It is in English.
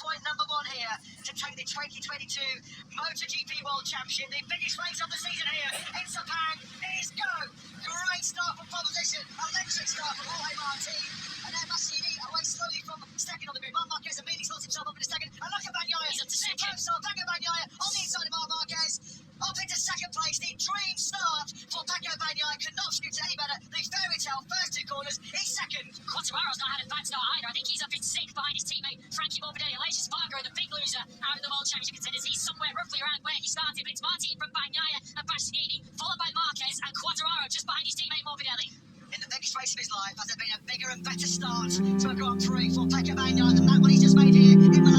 point number one here to take the 2022 MotoGP World Championship. The biggest race of the season here in Sepang is go. Great start from proposition, electric start from Jorge Martin. And then Massini away slowly from second on the grid. Marc Marquez immediately slots himself up into second. And look at Bagnaia. He's up to second. So Paco Bagnaia on the inside of Marc Marquez. Up into second place. The dream start for Paco Bagnaia. Could not script any better. The fairy tale first two corners. He's second. Quartararo's not had a bad start either. I think he's up in sync behind his teammate Frankie Morbidelli. Aleix Espargaro, the big loser out of the World Championship contenders. He's somewhere roughly around where he started. But it's Martin from Bagnaia and Bastianini, followed by Marquez and Quartararo just behind his teammate Morbidelli. In the biggest race of his life, has there been a bigger and better start to a Grand Prix for Pecco Bagnaia than that one he's just made here in